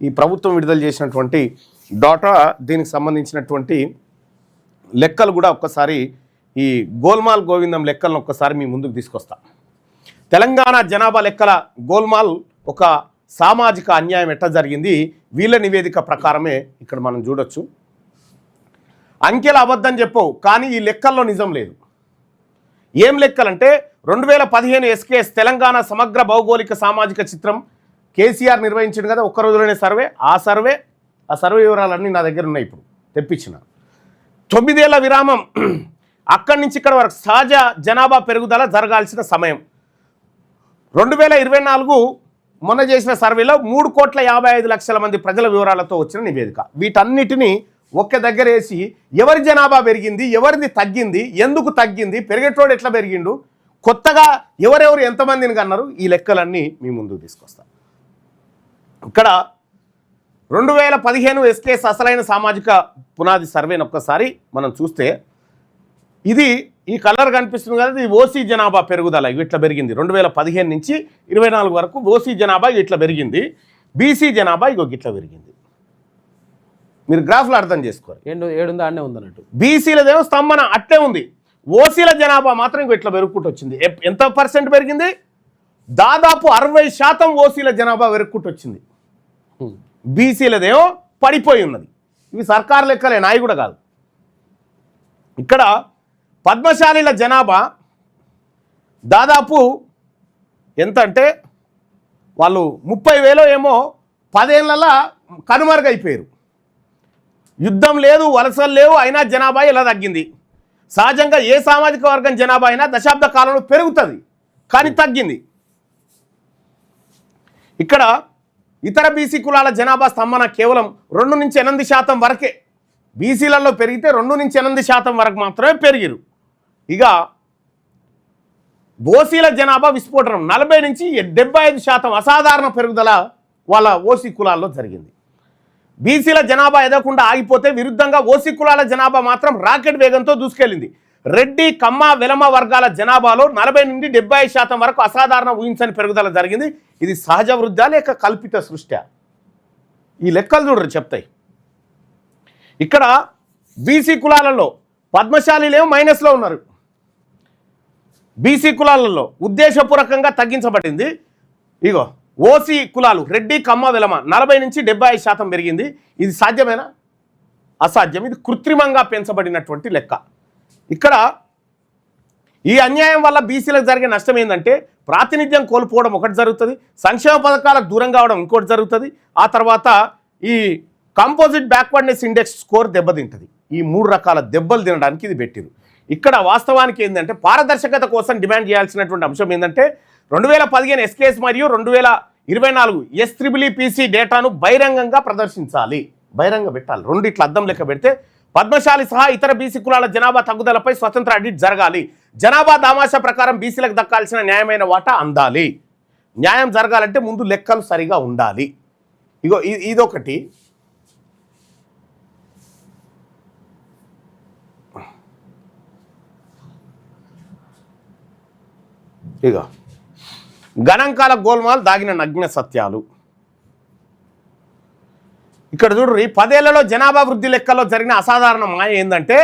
ఈ ప్రభుత్వం విడుదల చేసినటువంటి డాటా దీనికి సంబంధించినటువంటి లెక్కలు కూడా ఒక్కసారి ఈ గోల్మాల్ గోవిందం లెక్కలను ఒక్కసారి మీ ముందుకు తీసుకొస్తా. తెలంగాణ జనాభా లెక్కల గోల్మాల్ ఒక సామాజిక అన్యాయం ఎట్లా జరిగింది వీళ్ళ నివేదిక ప్రకారమే ఇక్కడ మనం చూడొచ్చు. అంకెల అబద్ధం చెప్పవు కానీ ఈ లెక్కల్లో నిజం లేదు. ఏం లెక్కలంటే 2015 ఎస్కేఎస్ తెలంగాణ సమగ్ర భౌగోళిక సామాజిక చిత్రం కేసీఆర్ నిర్వహించింది కదా ఒక్క రోజులోనే సర్వే. ఆ సర్వే వివరాలన్నీ నా దగ్గర ఉన్నాయి, ఇప్పుడు తెప్పించిన. 9 ఏళ్ల విరామం, అక్కడి నుంచి ఇక్కడ వరకు సహజ జనాభా పెరుగుదల జరగాల్సిన సమయం 2024 మొన్న చేసిన సర్వేలో 3,55,00,000 మంది ప్రజల వివరాలతో వచ్చిన నివేదిక. వీటన్నిటినీ ఒక్క దగ్గర వేసి ఎవరి జనాభా పెరిగింది, ఎవరిది తగ్గింది, ఎందుకు తగ్గింది, పెరిగేటోడు ఎట్లా పెరిగిండు, కొత్తగా ఎవరెవరు ఎంతమందిని కన్నారు, ఈ లెక్కలన్నీ మీ ముందుకు తీసుకొస్తా. ఇక్కడ 2015 ఎస్కేఎస్ అసలైన సామాజిక పునాది సర్వేని ఒక్కసారి మనం చూస్తే ఇది ఈ కలర్ కనిపిస్తుంది కదా, ఇది ఓసీ జనాభా పెరుగుదల ఇట్లా పెరిగింది. 2015 నుంచి 24 వరకు ఓసీ జనాభా ఇట్లా పెరిగింది, బీసీ జనాభా ఇట్లా పెరిగింది. మీరు గ్రాఫ్లో అర్థం చేసుకోరు, 7 ఆడనే ఉందన్నట్టు. బీసీలదేమో స్తంభన అట్లే ఉంది, ఓసీల జనాభా మాత్రం ఇట్లా పెరుగుకుంటూ వచ్చింది. ఎంత పర్సెంట్ పెరిగింది? దాదాపు 60% ఓసీల జనాభా పెరుగుకుంటూ వచ్చింది. బీసీలదేమో పడిపోయి ఉన్నది. ఇవి సర్కారు లెక్కలే, నాయి కూడా కాదు. ఇక్కడ పద్మశాలీల జనాభా దాదాపు ఎంత అంటే వాళ్ళు 30,000 ఏమో 10 ఏళ్ళ కనుమరుగైపోయారు. యుద్ధం లేదు, వలసలు లేవు, అయినా జనాభా ఇలా తగ్గింది. సహజంగా ఏ సామాజిక వర్గం జనాభా అయినా దశాబ్ద కాలంలో పెరుగుతుంది, కానీ తగ్గింది. ఇక్కడ ఇతర బీసీ కులాల జనాభా స్తంభన కేవలం 2 నుంచి 8% వరకే. బీసీలలో పెరిగితే 2 నుంచి 8% వరకు మాత్రమే పెరిగిరు. ఇక ఓసీల జనాభా విస్ఫోటనం 40 నుంచి 75% అసాధారణ పెరుగుదల వాళ్ళ ఓసీ కులాల్లో జరిగింది. బీసీల జనాభా ఎదగకుండా ఆగిపోతే విరుద్ధంగా ఓసీ కులాల జనాభా మాత్రం రాకెట్ వేగంతో దూసుకెళ్ళింది. రెడ్డి, కమ్మ, వెలమ వర్గాల జనాభాలో 40 నుండి 70% వరకు అసాధారణ ఊహించని పెరుగుదల జరిగింది. ఇది సహజ వృద్ధా లేక కల్పిత సృష్టి? ఈ లెక్కలు చూడరు చెప్తాయి. ఇక్కడ బీసీ కులాలలో పద్మశాలీలేమో మైనస్లో ఉన్నారు. బీసీ కులాలలో ఉద్దేశపూర్వకంగా తగ్గించబడింది. ఇగో ఓసీ కులాలు రెడ్డి, కమ్మ, వెలమ 40 నుంచి 75% పెరిగింది. ఇది సాధ్యమేనా? అసాధ్యం. ఇది కృత్రిమంగా పెంచబడినటువంటి లెక్క. ఇక్కడ ఈ అన్యాయం వల్ల బీసీలకు జరిగే నష్టం ఏంటంటే ప్రాతినిధ్యం కోల్పోవడం ఒకటి జరుగుతుంది, సంక్షేమ పథకాలకు దూరం కావడం ఇంకోటి జరుగుతుంది, ఆ తర్వాత ఈ కంపోజిట్ బ్యాక్వర్డ్నెస్ ఇండెక్స్ స్కోర్ దెబ్బతింటుంది. ఈ 3 రకాల దెబ్బలు తినడానికి ఇది పెట్టిరు. ఇక్కడ వాస్తవానికి ఏంటంటే పారదర్శకత కోసం డిమాండ్ చేయాల్సినటువంటి అంశం ఏంటంటే 2015 ఎస్కేఎస్ మరియు 2024 SEEEPC డేటాను బహిరంగంగా ప్రదర్శించాలి, బహిరంగ పెట్టాలి. రెండిట్ల అద్దం లెక్క పెడితే పద్మశాలి సహా ఇతర బీసీ కులాల జనాభా తగ్గుదలపై స్వతంత్ర ఆడిట్ జరగాలి. జనాభా దామాషా ప్రకారం బీసీలకు దక్కాల్సిన న్యాయమైన వాటా అందాలి. న్యాయం జరగాలంటే ముందు లెక్కలు సరిగా ఉండాలి. ఇగో ఇదొకటి. ఇక గణాంకాల గోల్మాల్ దాగిన నగ్న సత్యాలు. ఇక్కడ చూడండి, 10 ఏళ్లలో జనాభా వృద్ధి లెక్కల్లో జరిగిన అసాధారణ మాయ ఏంటంటే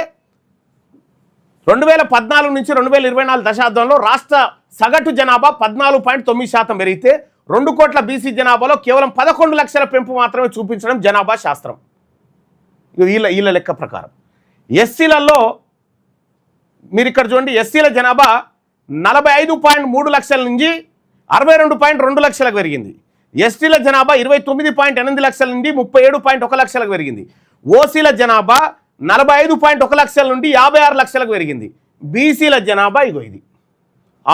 2014 నుంచి 2024 దశాబ్దంలో రాష్ట్ర సగటు జనాభా 14.9% పెరిగితే 2 కోట్ల బీసీ జనాభాలో కేవలం 11 లక్షల పెంపు మాత్రమే చూపించడం జనాభా శాస్త్రం. వీళ్ళ లెక్క ప్రకారం ఎస్సీలలో మీరు ఇక్కడ చూడండి, ఎస్సీల జనాభా 45.3 లక్షల నుంచి 62.2 లక్షలకు పెరిగింది. ఎస్టీల జనాభా 29.8 లక్షల నుండి 37.1 లక్షలకు పెరిగింది. ఓసీల జనాభా 45.1 లక్షల నుండి 56 లక్షలకు పెరిగింది. బీసీల జనాభా ఇది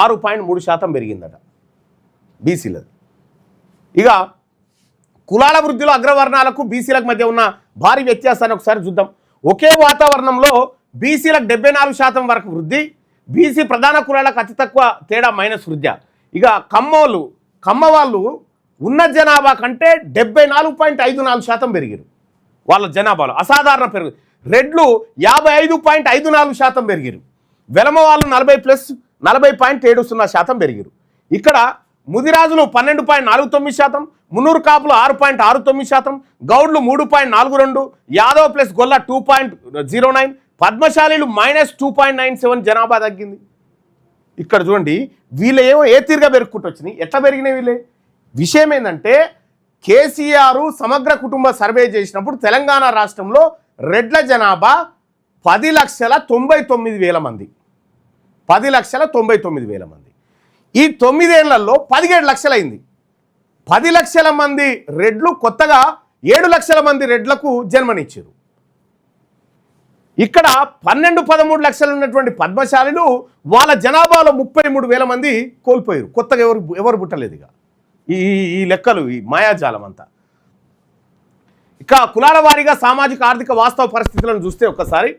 6.3% పెరిగిందట బీసీలది. ఇక కులాల వృద్ధిలో అగ్రవర్ణాలకు బీసీలకు మధ్య ఉన్న భారీ వ్యత్యాసాన్ని ఒకసారి చూద్దాం. ఒకే వాతావరణంలో బీసీలకు 74% వరకు వృద్ధి, బీసీ ప్రధాన కులాలకు అతి తక్కువ తేడా మైనస్ వృద్ధి. ఇక కమ్మ వాళ్ళు ఉన్న జనాభా కంటే 74.54% పెరిగారు వాళ్ళ జనాభాలో, అసాధారణ పెరుగు. రెడ్లు 55.54% పెరిగారు. వెలమ వాళ్ళు 40+40.70% పెరిగారు. ఇక్కడ ముదిరాజులు 12.49%, మున్నూరు కాపులు 6.69%, గౌడ్లు 3.42%, యాదవ్ ప్లస్ గొల్ల 2.09%, పద్మశాలీలు -2.97 జనాభా తగ్గింది. ఇక్కడ చూడండి, వీళ్ళేమో ఏ తీరుగా పెరుగుకుంటూ వచ్చినాయి, ఎట్లా పెరిగినాయి వీళ్ళే. విషయం ఏంటంటే కేసీఆర్ సమగ్ర కుటుంబ సర్వే చేసినప్పుడు తెలంగాణ రాష్ట్రంలో రెడ్ల జనాభా 10,99,000 మంది. 10,99,000 మంది. ఈ 9 ఏళ్లలో 17 లక్షలైంది. 10 లక్షల మంది రెడ్లు కొత్తగా 7 లక్షల మంది రెడ్లకు జన్మనిచ్చారు. ఇక్కడ 12-13 లక్షలు ఉన్నటువంటి పద్మశాలీలు వాళ్ళ జనాభాలో 33,000 మంది కోల్పోయారు. కొత్తగా ఎవరు పుట్టలేదు. ఇక ఈ లెక్కలు, ఈ మాయాజాలం అంతా. ఇక కులాల వారీగా సామాజిక ఆర్థిక వాస్తవ పరిస్థితులను చూస్తే ఒక్కసారి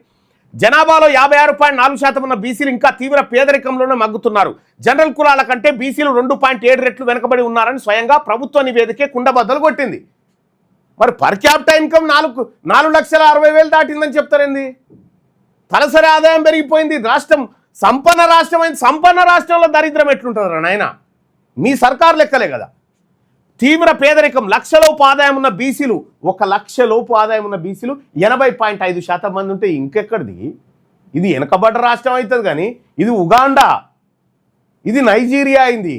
జనాభాలో 56.4% ఉన్న బీసీలు ఇంకా తీవ్ర పేదరికంలోనే మగ్గుతున్నారు. జనరల్ కులాల కంటే బీసీలు 2.7 రెట్లు వెనుకబడి ఉన్నారని స్వయంగా ప్రభుత్వ నివేదికే కుండబద్దలు కొట్టింది. మరి పర్ క్యాపిటల్ ఇన్కమ్ 4,60,000 దాటిందని చెప్తారేంది? తలసరి ఆదాయం పెరిగిపోయింది. రాష్ట్రం సంపన్న రాష్ట్రం అయింది. సంపన్న రాష్ట్రంలో దరిద్రం ఎట్లుంటుందా నాయన? మీ సర్కారు లెక్కలే కదా. తీవ్ర పేదరికం, లక్షలోపు ఆదాయం ఉన్న బీసీలు, 1 లక్ష లోపు ఆదాయం ఉన్న బీసీలు 80.5% మంది ఉంటే ఇంకెక్కడిది? ఇది వెనకబడ్డ రాష్ట్రం అవుతుంది కానీ ఇది ఉగాండా, ఇది నైజీరియా అయింది.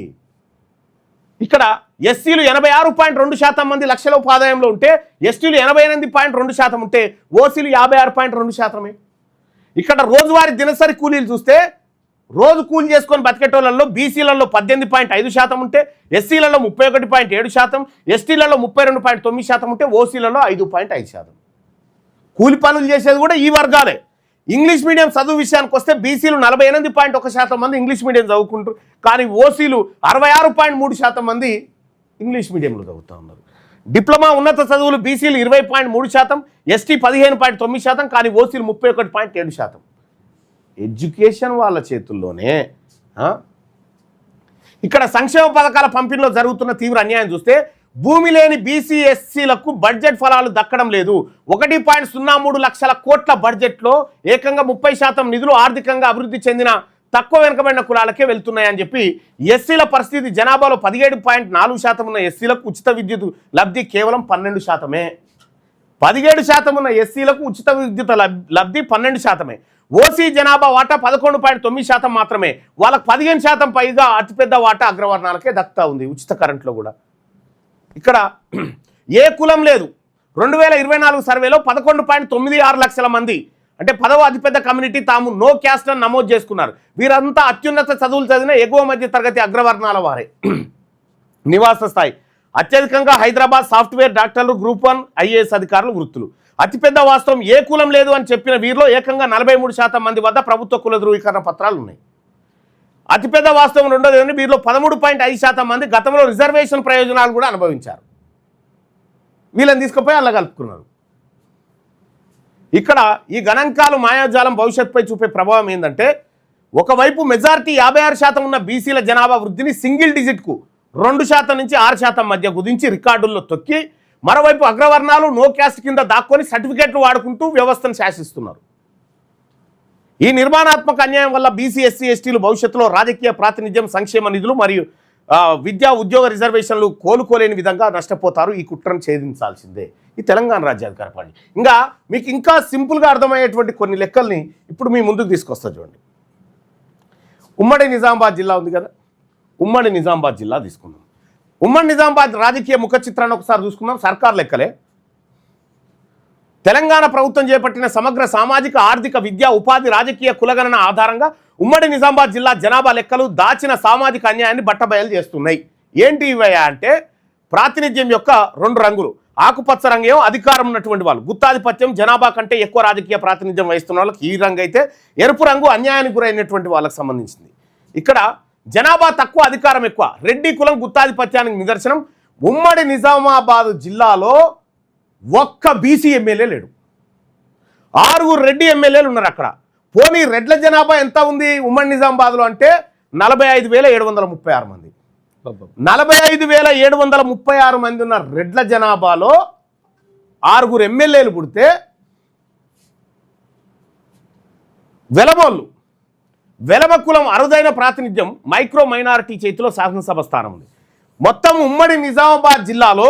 ఇక్కడ ఎస్సీలు 86.2% మంది లక్షలోపు ఆదాయంలో ఉంటే ఎస్టీలు 88.2% ఉంటే ఓసీలు 56.2%. ఇక్కడ రోజువారీ దినసరి కూలీలు చూస్తే రోజు కూలి చేసుకొని బతికేటోళ్ళలో బీసీలలో 18.5% ఉంటే ఎస్సీలలో 31.7%, ఎస్టీలలో 32.9% ఉంటే ఓసీలలో 5.5%. కూలి పనులు చేసేది కూడా ఈ వర్గాలే. ఇంగ్లీష్ మీడియం చదువు విషయానికి వస్తే బీసీలు 48.1% మంది ఇంగ్లీష్ మీడియం చదువుకుంటారు, కానీ ఓసీలు 66.3% మంది ఇంగ్లీష్ మీడియంలో చదువుతూ ఉన్నారు. డిప్లొమా ఉన్నత చదువులు బీసీలు 20.3%, ఎస్టీ 15.9%, కానీ ఓసీలు 31.7%. ఎడ్యుకేషన్ వాళ్ళ చేతుల్లోనే. ఇక్కడ సంక్షేమ పథకాల పంపిణీలో జరుగుతున్న తీవ్ర అన్యాయం చూస్తే భూమి లేని బీసీ ఎస్సీలకు బడ్జెట్ ఫలాలు దక్కడం లేదు. 1.03 లక్షల కోట్ల బడ్జెట్లో ఏకంగా 30% నిధులు ఆర్థికంగా అభివృద్ధి చెందిన తక్కువ వెనుకబడిన కులాలకే వెళ్తున్నాయని చెప్పి ఎస్సీల పరిస్థితి. జనాభాలో 17.4% ఉన్న ఎస్సీలకు ఉచిత విద్యుత్ లబ్ధి కేవలం 12%. 17% ఉన్న ఎస్సీలకు ఉచిత విద్యుత్ లబ్ధి 12%. ఓసీ జనాభా వాటా 11.9% మాత్రమే. వాళ్ళకు 15% పైగా అతిపెద్ద వాటా అగ్రవర్ణాలకే దక్కుతా ఉంది ఉచిత కరెంట్లో కూడా. ఇక్కడ ఏ కులం లేదు. 2024 సర్వేలో 11.96 లక్షల మంది, అంటే 10వ అతిపెద్ద కమ్యూనిటీ తాము నో క్యాస్ట్ అని నమోదు చేసుకున్నారు. వీరంతా అత్యున్నత చదువులు చదివిన ఎగువ మధ్య తరగతి అగ్రవర్ణాల వారే. నివాస స్థాయి అత్యధికంగా హైదరాబాద్ సాఫ్ట్వేర్, డాక్టర్లు, గ్రూప్ 1 IAS అధికారులు వృత్తులు. అతిపెద్ద వాస్తవం ఏ కులం లేదు అని చెప్పిన వీరిలో ఏకంగా 43% మంది వద్ద ప్రభుత్వ కుల ధృవీకరణ పత్రాలు ఉన్నాయి. అతిపెద్ద వాస్తవం రెండోది ఏంటంటే వీరిలో 13.5% మంది గతంలో రిజర్వేషన్ ప్రయోజనాలు కూడా అనుభవించారు. వీళ్ళని తీసుకుపోయి అలా కలుపుకున్నారు. ఇక్కడ ఈ గణాంకాలు మాయాజాలం భవిష్యత్తుపై చూపే ప్రభావం ఏంటంటే ఒకవైపు మెజారిటీ 56% ఉన్న బీసీల జనాభా వృద్ధిని సింగిల్ డిజిట్కు 2% నుంచి 6% మధ్య కుదించి రికార్డుల్లో తొక్కి, మరోవైపు అగ్రవర్ణాలు నో క్యాస్ట్ కింద దాక్కొని సర్టిఫికేట్లు వాడుకుంటూ వ్యవస్థను శాసిస్తున్నారు. ఈ నిర్మాణాత్మక అన్యాయం వల్ల బీసీ, ఎస్సీ, ఎస్టీలు భవిష్యత్తులో రాజకీయ ప్రాతినిధ్యం, సంక్షేమ నిధులు మరియు విద్యా ఉద్యోగ రిజర్వేషన్లు కోలుకోలేని విధంగా నష్టపోతారు. ఈ కుట్రను ఛేదించాల్సిందే ఈ తెలంగాణ రాజ్యాధికార పార్టీ. మీకు ఇంకా సింపుల్గా అర్థమయ్యేటువంటి కొన్ని లెక్కల్ని ఇప్పుడు మీ ముందుకు తీసుకొస్తా చూడండి. ఉమ్మడి నిజామాబాద్ జిల్లా ఉంది కదా, ఉమ్మడి నిజామాబాద్ జిల్లా తీసుకుందాం. ఉమ్మడి నిజామాబాద్ రాజకీయ ముఖ చిత్రాన్ని ఒకసారి చూసుకుందాం. సర్కార్ లెక్కలే. తెలంగాణ ప్రభుత్వం చేపట్టిన సమగ్ర సామాజిక, ఆర్థిక, విద్యా, ఉపాధి, రాజకీయ కులగణన ఆధారంగా ఉమ్మడి నిజామాబాద్ జిల్లా జనాభా లెక్కలు దాచిన సామాజిక అన్యాయాన్ని బట్టబయలు చేస్తున్నాయి. ఏంటి ఇవయ్యా అంటే ప్రాతినిధ్యం యొక్క 2 రంగులు. ఆకుపచ్చ రంగేమో అధికారం ఉన్నటువంటి వాళ్ళు, గుత్తాధిపత్యం, జనాభా కంటే ఎక్కువ రాజకీయ ప్రాతినిధ్యం వహిస్తున్న వాళ్ళకి ఈ రంగు అయితే, ఎరుపు రంగు అన్యాయానికి గురైనటువంటి వాళ్ళకి సంబంధించింది. ఇక్కడ జనాభా తక్కువ, అధికారం ఎక్కువ. రెడ్డి కులం గుత్తాధిపత్యానికి నిదర్శనం. ఉమ్మడి నిజామాబాద్ జిల్లాలో ఒక్క బీసీ ఎమ్మెల్యే లేడు. 6 రెడ్డి ఎమ్మెల్యేలు ఉన్నారు అక్కడ. పోనీ రెడ్ల జనాభా ఎంత ఉంది ఉమ్మడి నిజామాబాద్లో అంటే 45,736 మంది. 45,736 మంది ఉన్న రెడ్ల జనాభాలో 6 ఎమ్మెల్యేలు పుడితే వెలమ కులం అరుదైన ప్రాతినిధ్యం, మైక్రో మైనారిటీ చేతిలో శాసనసభ స్థానం ఉంది. మొత్తం ఉమ్మడి నిజామాబాద్ జిల్లాలో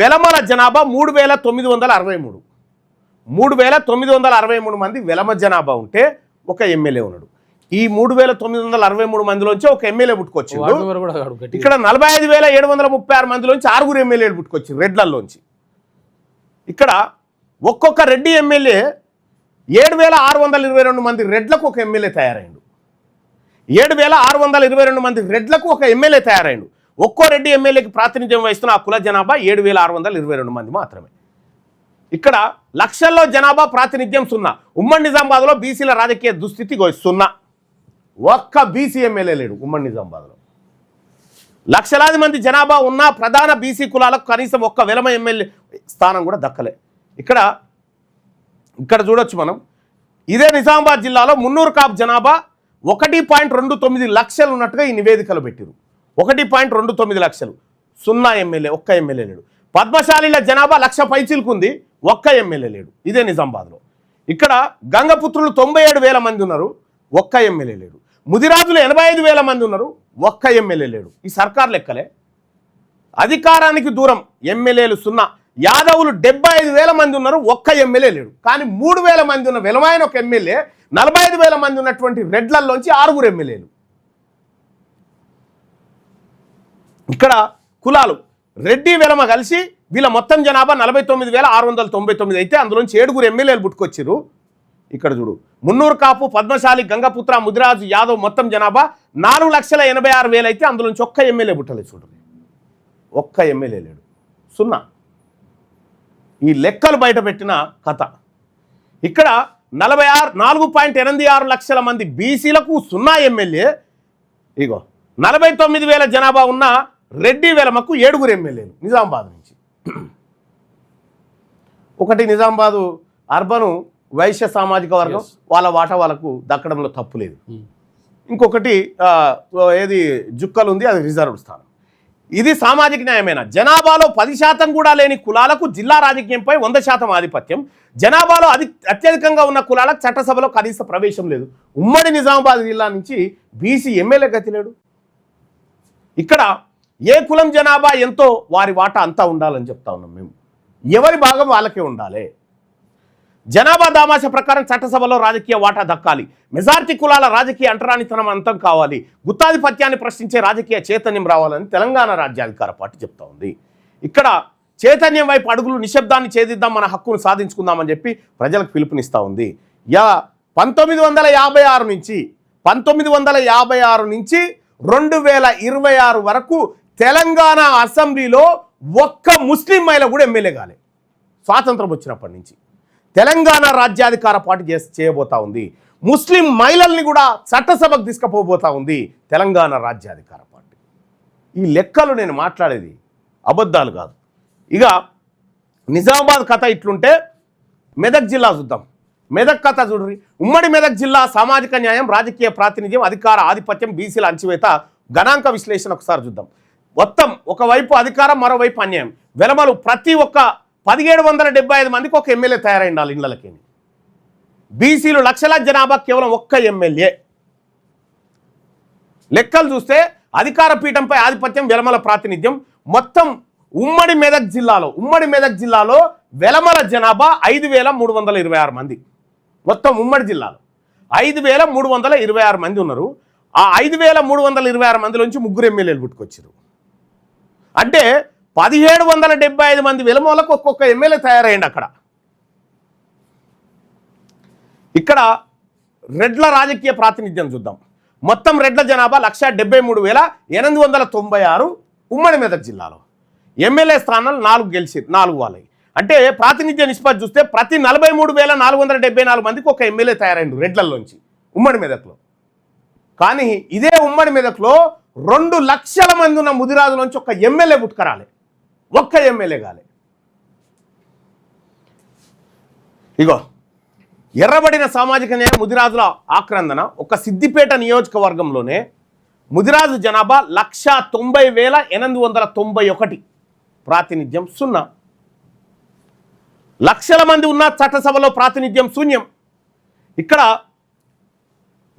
వెలమల జనాభా 3963. 3963 మంది వెలమ జనాభా ఉంటే ఒక ఎమ్మెల్యే ఉన్నాడు. ఈ 3963 మందిలోంచి ఒక ఎమ్మెల్యే పుట్టుకొచ్చిండు. ఇక్కడ 45,736 మందిలోంచి 6 ఎమ్మెల్యేలు పుట్టుకొచ్చింది రెడ్లలోంచి. ఇక్కడ ఒక్కొక్క రెడ్డి ఎమ్మెల్యే 7,622 మంది రెడ్లకు ఒక ఎమ్మెల్యే తయారైండు. 7,622 మంది రెడ్లకు ఒక ఎమ్మెల్యే తయారైండు. ఒక్కో రెడ్డి ఎమ్మెల్యేకి ప్రాతినిధ్యం వహిస్తున్న ఆ కుల జనాభా 7,622 మంది మాత్రమే. ఇక్కడ లక్షల్లో జనాభా ప్రాతినిధ్యం 0. ఉమ్మడి నిజామాబాద్లో బీసీల రాజకీయ దుస్థితి 0. ఒక్క బీసీ ఎమ్మెల్యే లేడు ఉమ్మడి నిజామాబాద్లో. లక్షలాది మంది జనాభా ఉన్న ప్రధాన బీసీ కులాలకు కనీసం ఒక్క వెలమ ఎమ్మెల్యే స్థానం కూడా దక్కలే. ఇక్కడ చూడొచ్చు మనం. ఇదే నిజామాబాద్ జిల్లాలో మున్నూరు కాపు జనాభా 1.29 లక్షలు ఉన్నట్టుగా ఈ నివేదికలు పెట్టారు. 1.29 లక్షలు. 0 ఎమ్మెల్యే, ఒక్క ఎమ్మెల్యే లేడు. పద్మశాలిల జనాభా 1,00,000 పైచిలుకుంది, ఒక్క ఎమ్మెల్యే లేడు ఇదే నిజామాబాద్లో. ఇక్కడ గంగపుత్రులు 97,000 మంది ఉన్నారు, ఒక్క ఎమ్మెల్యే లేడు. ముదిరాజులు 85,000 మంది ఉన్నారు, ఒక్క ఎమ్మెల్యే లేడు. ఈ సర్కార్ లెక్కలే. అధికారానికి దూరం ఎమ్మెల్యేలు 0. యాదవులు 75,000 మంది ఉన్నారు, ఒక్క ఎమ్మెల్యే లేడు. కానీ 3,000 మంది ఉన్న వెలమాయన ఒక ఎమ్మెల్యే, 45,000 మంది ఉన్నటువంటి రెడ్లల్లోంచి 6 ఎమ్మెల్యేలు. ఇక్కడ కులాలు రెడ్డి వెలమ కలిసి వీళ్ళ మొత్తం జనాభా 49,699 అయితే అందులోంచి 7 ఎమ్మెల్యేలు పుట్టుకొచ్చారు. ఇక్కడ చూడు, మున్నూరు కాపు, పద్మశాలి, గంగపుత్ర, ముదిరాజు, యాదవ్ మొత్తం జనాభా 4,86,000 అయితే అందులోంచి ఒక్క ఎమ్మెల్యే పుట్టలేదు. చూడండి, ఒక్క ఎమ్మెల్యే లేడు, 0. ఈ లెక్కలు బయట పెట్టిన కథ. ఇక్కడ 4.86 లక్షల మంది బీసీలకు 0 ఎమ్మెల్యే. ఇగో 49,000 జనాభా ఉన్న రెడ్డి వెలమకు 7 ఎమ్మెల్యేలు నిజామాబాద్ నుంచి. ఒకటి నిజామాబాదు అర్బను వైశ్య సామాజిక వర్గం, వాళ్ళ వాటా వాళ్ళకు దక్కడంలో తప్పు లేదు. ఇంకొకటి ఏది జుక్కలు ఉంది, అది రిజర్వ్డ్ స్థానం. ఇది సామాజిక న్యాయమైన. జనాభాలో 10% కూడా లేని కులాలకు జిల్లా రాజకీయంపై 100% ఆధిపత్యం. జనాభాలో అత్యధికంగా ఉన్న కులాలకు చట్టసభలో కనీస ప్రవేశం లేదు. ఉమ్మడి నిజామాబాద్ జిల్లా నుంచి బీసీ ఎమ్మెల్యే గతి లేడు. ఇక్కడ ఏ కులం జనాభా ఎంతో వారి వాటా అంతా ఉండాలని చెప్తా ఉన్నాం మేము. ఎవరి భాగం వాళ్ళకే ఉండాలి. జనాభా దామాష ప్రకారం చట్టసభలో రాజకీయ వాటా దక్కాలి. మెజార్టీ కులాల రాజకీయ అంటరానితనం అంతం కావాలి. గుత్తాధిపత్యాన్ని ప్రశ్నించే రాజకీయ చైతన్యం రావాలని తెలంగాణ రాజ్యాధికార పార్టీ చెప్తా ఉంది. ఇక్కడ చైతన్యం వైపు అడుగులు, నిశ్శబ్దాన్ని ఛేదిద్దాం, మన హక్కును సాధించుకుందామని చెప్పి ప్రజలకు పిలుపునిస్తూ ఉంది. 1956 నుంచి 2026 వరకు తెలంగాణ అసెంబ్లీలో ఒక్క ముస్లిం మహిళ కూడా ఎమ్మెల్యే కాలే. స్వాతంత్రం వచ్చినప్పటి నుంచి తెలంగాణ రాజ్యాధికార పార్టీ చేయబోతా ఉంది. ముస్లిం మహిళల్ని కూడా చట్టసభకు తీసుకుపోబోతా ఉంది తెలంగాణ రాజ్యాధికార పార్టీ. ఈ లెక్కలు నేను మాట్లాడేది అబద్ధాలు కాదు. ఇక నిజామాబాద్ కథ ఇట్లుంటే మెదక్ జిల్లా చూద్దాం. మెదక్ కథ చూడండి. ఉమ్మడి మెదక్ జిల్లా సామాజిక న్యాయం, రాజకీయ ప్రాతినిధ్యం, అధికార ఆధిపత్యం, బీసీల అంచివేత, గణాంక విశ్లేషణ ఒకసారి చూద్దాం. మొత్తం ఒకవైపు అధికారం, మరోవైపు అన్యాయం. వెలమలు ప్రతి ఒక్క 1,775 మందికి ఒక ఎమ్మెల్యే తయారైంది వాళ్ళ ఇళ్ళకి. బీసీలు లక్షలాది జనాభా కేవలం ఒక్క ఎమ్మెల్యే. లెక్కలు చూస్తే అధికార పీఠంపై ఆధిపత్యం, వెలమల ప్రాతినిధ్యం. మొత్తం ఉమ్మడి మెదక్ జిల్లాలో వెలమల జనాభా 5,326 మంది. మొత్తం ఉమ్మడి జిల్లాలో 5,326 మంది ఉన్నారు. ఆ 5,326 మందిలోంచి 3 ఎమ్మెల్యేలు పుట్టుకొచ్చారు. అంటే 1,775 మంది వెలమలకు ఒక్కొక్క ఎమ్మెల్యే తయారైంది అక్కడ. ఇక్కడ రెడ్ల రాజకీయ ప్రాతినిధ్యం చూద్దాం. మొత్తం రెడ్ల జనాభా 1,73,896 ఉమ్మడి మెదక్ జిల్లాలో. ఎమ్మెల్యే స్థానాలు 4 గెలిచారు, 4 వాళ్ళవి. అంటే ప్రాతినిధ్య నిష్పత్తి చూస్తే ప్రతి 43,474 మందికి ఒక ఎమ్మెల్యే తయారైండు రెడ్లలోంచి ఉమ్మడి మెదక్లో. కానీ ఇదే ఉమ్మడి మెదక్లో 2 లక్షల మంది ఉన్న ముదిరాజులోంచి ఒక ఎమ్మెల్యే పుట్టుకరాలే, ఒక్క ఎమ్మెల్యే కాలే. ఇగో ఎర్రబడిన సామాజిక న్యాయం, ముదిరాజుల ఆక్రందన. ఒక సిద్దిపేట నియోజకవర్గంలోనే ముదిరాజు జనాభా 190,891, ప్రాతినిధ్యం 0. లక్షల మంది ఉన్న చట్టసభలో ప్రాతినిధ్యం శూన్యం. ఇక్కడ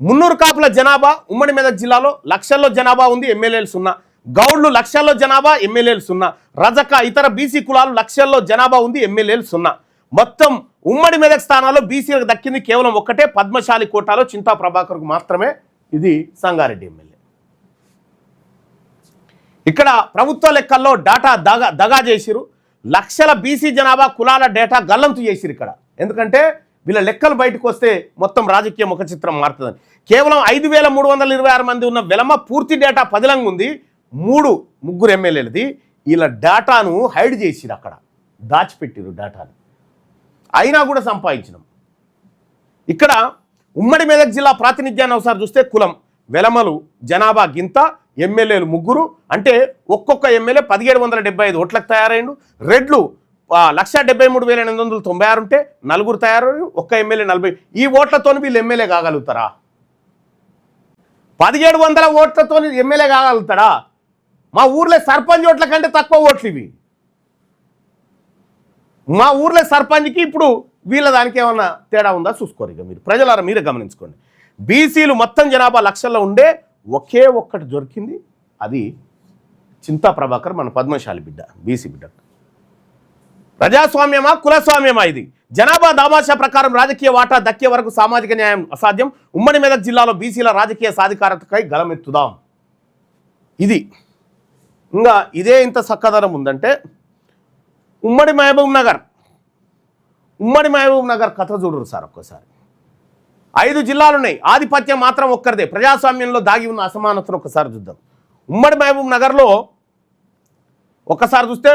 మున్నూరు కాపుల జనాభా ఉమ్మడి మెదక్ జిల్లాలో లక్షల్లో జనాభా ఉంది, ఎమ్మెల్యేలు 0. గౌడ్లు లక్షల్లో జనాభా, ఎమ్మెల్యేలు 0. రజక ఇతర బీసీ కులాలు లక్షల్లో జనాభా ఉంది, ఎమ్మెల్యేలు 0. మొత్తం ఉమ్మడి మెదక్ స్థానాల్లో బీసీలకు దక్కింది కేవలం ఒక్కటే, పద్మశాలి కోటాలో చింతా ప్రభాకర్కు మాత్రమే. ఇది సంగారెడ్డి ఎమ్మెల్యే. ఇక్కడ ప్రభుత్వ లెక్కల్లో డాటా దగా చేసిరు. లక్షల బీసీ జనాభా కులాల డేటా గల్లంతు చేసిరు ఇక్కడ. ఎందుకంటే వీళ్ళ లెక్కలు బయటకు వస్తే మొత్తం రాజకీయ ముఖ చిత్రం మారుతుందని. కేవలం 5326 మంది ఉన్న వెలమ పూర్తి డేటా పదిలంగా ఉంది, ముగ్గురు ఎమ్మెల్యేలది. వీళ్ళ డేటాను హైడ్ చేసిరు, అక్కడ దాచిపెట్టిరు డేటాను, అయినా కూడా సంపాదించినాం. ఇక్కడ ఉమ్మడి మెదక్ జిల్లా ప్రాతినిధ్యాన్ని ఒకసారి చూస్తే కులం వెలమలు జనాభా గింత, ఎమ్మెల్యేలు 3. అంటే ఒక్కొక్క ఎమ్మెల్యే 1775 ఓట్లకు తయారైండు. రెడ్లు 1,73,896 ఉంటే 4 తయారయ్యారు, ఒక్క ఎమ్మెల్యే 40. ఈ ఓట్లతో వీళ్ళు ఎమ్మెల్యే కాగలుగుతారా? 1700 ఓట్లతో ఎమ్మెల్యే కాగలుగుతాడా? మా ఊర్లో సర్పంచ్ ఓట్ల కంటే తక్కువ ఓట్లు ఇవి. మా ఊర్లో సర్పంచ్కి ఇప్పుడు వీళ్ళ దానికి ఏమన్నా తేడా ఉందా చూసుకోరు. ఇక మీరు ప్రజలారా మీరే గమనించుకోండి. బీసీలు మొత్తం జనాభా లక్షల్లో ఉండే ఒకే ఒక్కటి దొరికింది, అది చింతా ప్రభాకర్, మన పద్మశాలి బిడ్డ, బీసీ బిడ్డ. ప్రజాస్వామ్యమా కులస్వామ్యమా? ఇది జనాభా దామాషా ప్రకారం రాజకీయ వాటా దక్కే వరకు సామాజిక న్యాయం అసాధ్యం. ఉమ్మడి మెదక్ జిల్లాలో బీసీల రాజకీయ సాధికారతకై గలమెత్తుదాం. ఇది ఇంకా ఇదే ఇంత చక్కదనం ఉందంటే ఉమ్మడి మహబూబ్ నగర్ కథ చూడరు సార్ ఒక్కసారి. 5 జిల్లాలు ఉన్నాయి, ఆధిపత్యం మాత్రం ఒక్కరిదే. ప్రజాస్వామ్యంలో దాగి ఉన్న అసమానతను ఒకసారి చూద్దాం. ఉమ్మడి మహబూబ్ నగర్లో ఒక్కసారి చూస్తే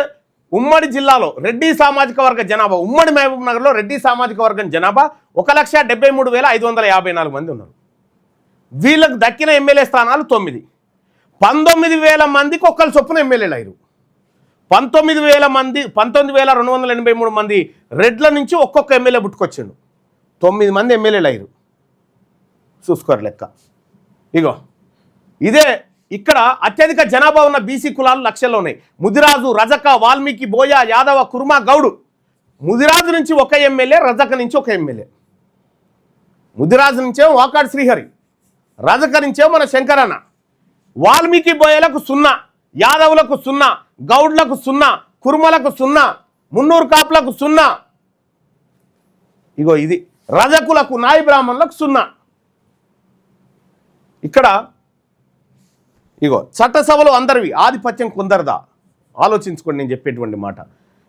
ఉమ్మడి జిల్లాలో రెడ్డి సామాజిక వర్గ జనాభా, ఉమ్మడి మహబూబ్ నగర్లో రెడ్డి సామాజిక వర్గం జనాభా 1,73,554 మంది ఉన్నారు. వీళ్ళకు దక్కిన ఎమ్మెల్యే స్థానాలు 9. 19,000 మందికి ఒక్కరు చొప్పున ఎమ్మెల్యేలు అయ్యారు. 19,283 మంది రెడ్ల నుంచి ఒక్కొక్క ఎమ్మెల్యే పుట్టుకొచ్చిండు. 9 మంది ఎమ్మెల్యేలు అయ్యారు. చూసుకోరు లెక్క. ఇగో ఇదే ఇక్కడ అత్యధిక జనాభా ఉన్న బీసీ కులాలు లక్షల్లో ఉన్నాయి. ముదిరాజు, రజక, వాల్మీకి, బోయ, యాదవ, కుర్మ, గౌడు. ముదిరాజు నుంచి ఒక ఎమ్మెల్యే, రజక నుంచి ఒక ఎమ్మెల్యే. ముదిరాజు నుంచేమో వాకాడు శ్రీహరి, రజక నుంచేమో మన శంకరన్న. వాల్మీకి బోయలకు 0, యాదవులకు 0, గౌడ్లకు 0, కుర్మలకు 0, మున్నూరు కాపులకు 0. ఇగో ఇది రజకులకు, నాయి బ్రాహ్మణులకు 0. ఇక్కడ ఇగో చట్టసభలో అందరివి, ఆధిపత్యం కొందరిదా? ఆలోచించుకోండి నేను చెప్పేటువంటి మాట.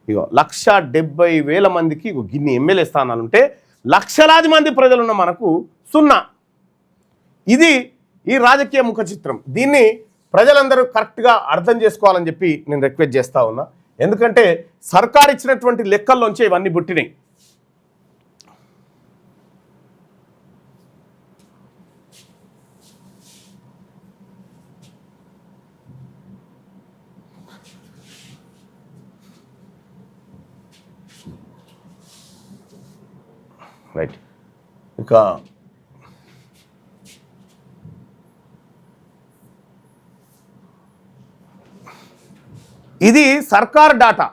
ఇగో 1,70,000 మందికి గిన్ని ఎమ్మెల్యే స్థానాలు ఉంటే లక్షలాది మంది ప్రజలున్న మనకు 0. ఇది ఈ రాజకీయ ముఖ చిత్రం. దీన్ని ప్రజలందరూ కరెక్ట్గా అర్థం చేసుకోవాలని చెప్పి నేను రిక్వెస్ట్ చేస్తా ఉన్నా. ఎందుకంటే సర్కార్ ఇచ్చినటువంటి లెక్కల్లోంచి ఇవన్నీ పుట్టినాయి. రైట్. ఇక ఇది సర్కార్ డాటా.